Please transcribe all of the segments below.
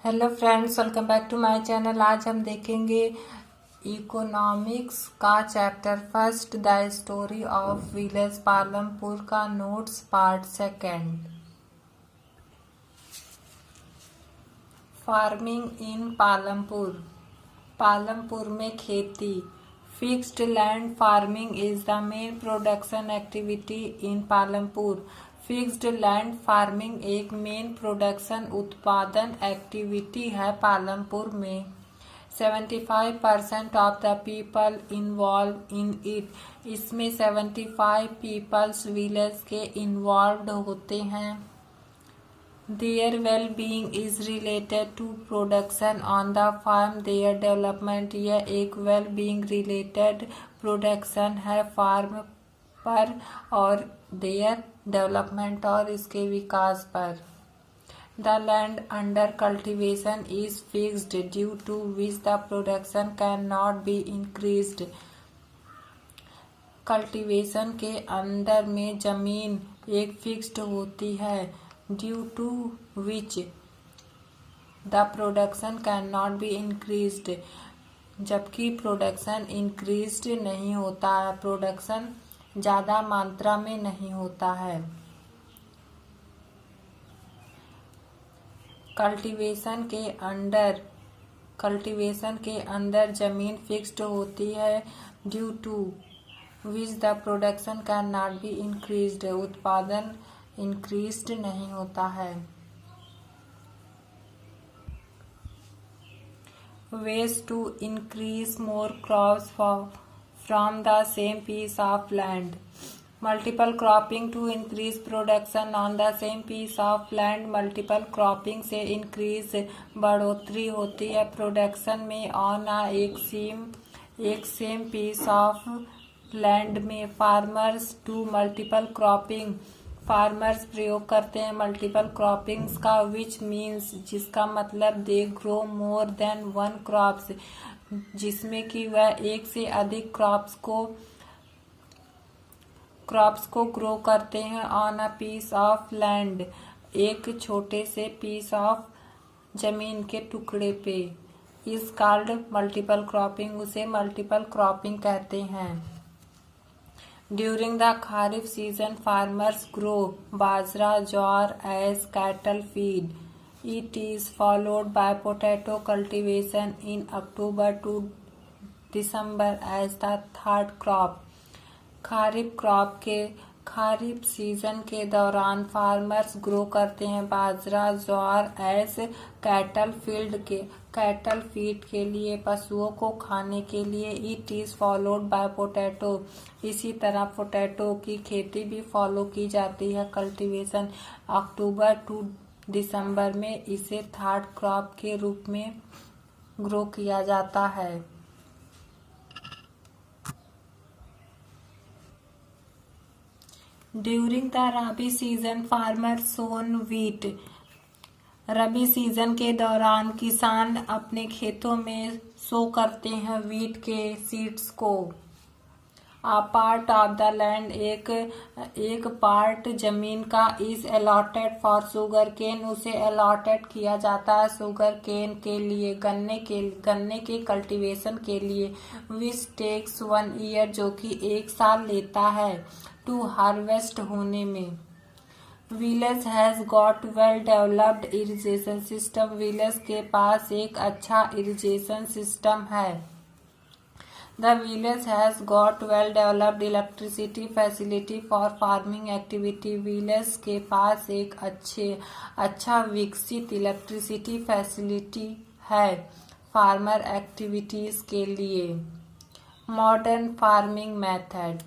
Hello friends, welcome back to my channel. आज हम देखेंगे इकोनॉमिक्स का chapter first, the story of village Palampur का notes, part second. Farming in Palampur. Palampur में खेती। Fixed land farming is the main production activity in Palampur. Fixed land farming एक main production उत्पादन activity है पालमपुर में। 75% of the people involve in it. इसमें 75 peoples village के involve होते हैं। Their well-being is related to production on the farm. Their development, यह एक well-being related production है फार्म पर, और their development और इसके विकास पर। The land under cultivation is fixed, due to which the production cannot be increased. Cultivation के अंदर में जमीन एक फिक्स्ड होती है, due to which the production can not be increased, जबकि प्रोडक्शन इंक्रीज्ड नहीं होता है, प्रोडक्शन ज़्यादा मात्रा में नहीं होता है। कल्टीवेशन के अंदर जमीन फिक्स्ड होती है, due to which the production can not be increased, उत्पादन इंक्रीज्ड नहीं होता है। Ways to increase more crops from the same piece of land. Multiple cropping to increase production on the same piece of land. Multiple cropping से increase बढ़ोतरी होती है production में on एक सेम पीस ऑफ लैंड में। Farmers do multiple cropping. Farmers प्रयोग करते हैं मल्टीपल क्रॉपिंग्स का, विच मीन्स जिसका मतलब they grow more than one crops, जिसमें कि वह एक से अधिक क्रॉप्स को ग्रो करते हैं on a piece of land, एक छोटे से पीस ऑफ जमीन के टुकड़े पे। इज कॉल्ड मल्टीपल क्रॉपिंग, उसे मल्टीपल क्रॉपिंग कहते हैं। During the Kharif season, farmers grow bajra, jowar as cattle feed. It is followed by potato cultivation in October to December as the third crop. Kharif season के दौरान farmers grow करते हैं बाजरा, ज्वार S cattle feed के लिए, पशुओं को खाने के लिए। It is followed by potato. इसी तरह पोटैटो की खेती भी फॉलो की जाती है। कल्टीवेशन अक्टूबर टू दिसंबर में इसे थर्ड क्रॉप के रूप में ग्रो किया जाता है। During the rabi season farmer sown wheat. Rabi season के दौरान किसान अपने खेतों में सो करते हैं वीट के सीड्स को। A part of the land, एक पार्ट जमीन का is allotted for sugar cane, उसे अलॉटेड किया जाता है शुगर केन के लिए, गन्ने के कल्टीवेशन के लिए। विच टेक्स 1 ईयर, जो कि 1 साल लेता है टू हार्वेस्ट होने में। Village has got well developed irrigation system. Village के पास एक अच्छा इरिगेशन सिस्टम है। The village has got well developed electricity facility for farming activity. Village के पास एक अच्छा विकसित इलेक्ट्रिसिटी फैसिलिटी है फार्मर एक्टिविटीज के लिए। Modern farming method.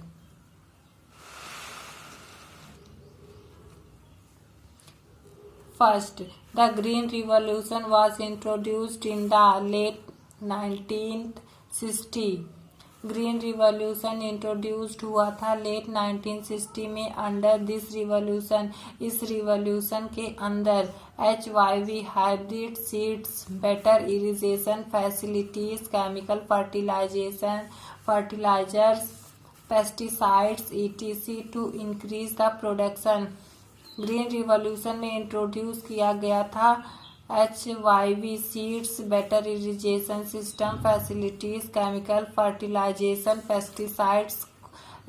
First, the Green Revolution was introduced in the late 1960. Green revolution introduced हुआ था late 1960 में। अंडर दिस रिवॉल्यूशन, इस रिवॉल्यूशन के अंदर HYV hybrid seeds, better irrigation facilities, chemical fertilizers, pesticides etc. To increase the production. Green revolution में introduce किया गया था HYV seeds, better irrigation system facilities, chemical fertilization, pesticides,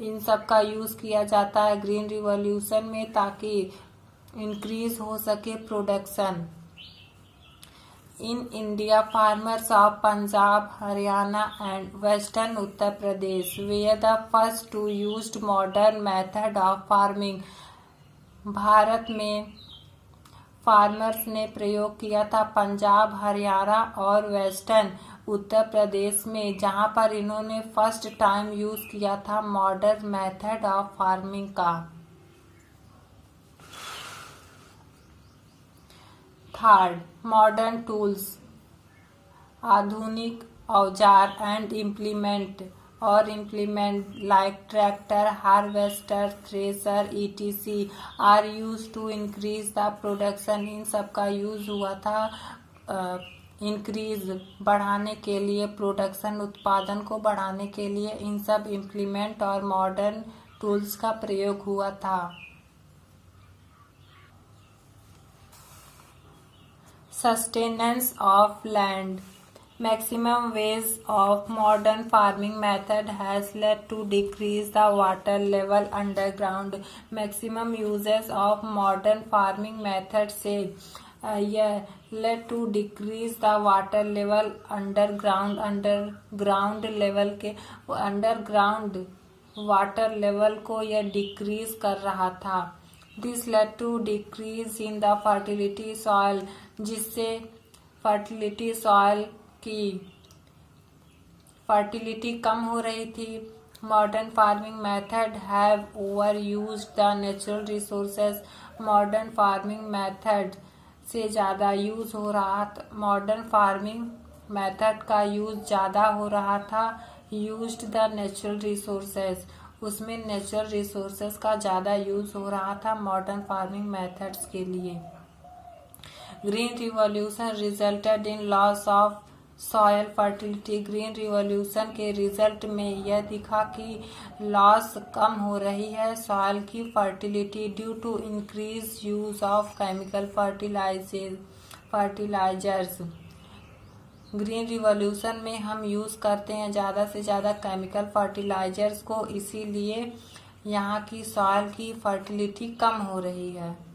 इन सब का यूज किया जाता है ग्रीन रिवॉल्यूशन में ताकि इंक्रीज हो सके production. In India, farmers of Punjab, Haryana and western Uttar Pradesh were the first to used modern method of farming. Bharat में फार्मर्स ने प्रयोग किया था पंजाब, हरियाणा और वेस्टर्न उत्तर प्रदेश में, जहां पर इन्होंने फर्स्ट टाइम यूज किया था मॉडर्न मेथड ऑफ फार्मिंग का। थर्ड, मॉडर्न टूल्स, आधुनिक औजार and implement like tractor, harvester, thresher etc are use to increase the production. इन सब का यूज हुआ था इंक्रीज बढ़ाने के लिए, प्रोडक्शन उत्पादन को बढ़ाने के लिए इन सब इम्प्लीमेंट और मॉडर्न टूल्स का प्रयोग हुआ था। Sustenance of land. Maximum use of modern farming method has led to decrease the water level underground. Maximum uses of modern farming method से यह led to decrease the water level underground level के underground water level को यह decrease कर रहा था। This led to decrease in the fertility soil, जिससे fertility soil की फर्टिलिटी कम हो रही थी। Modern farming method have over used the natural resources. Modern farming method से ज़्यादा यूज हो रहा था, मॉडर्न फार्मिंग मेथड का यूज ज़्यादा हो रहा था। यूज्ड द नेचुरल रिसोर्सेज, उसमें नेचुरल रिसोर्सेज का ज़्यादा यूज हो रहा था मॉडर्न फार्मिंग मेथड्स के लिए। Green revolution resulted in loss of soil fertility. Green revolution के रिजल्ट में यह दिखा कि लॉस कम हो रही है सॉयल की fertility due to increase use of chemical fertilisers. Green revolution में हम यूज करते हैं ज़्यादा से ज़्यादा केमिकल फर्टिलाइजर्स को, इसीलिए यहाँ की सॉयल की फर्टिलिटी कम हो रही है।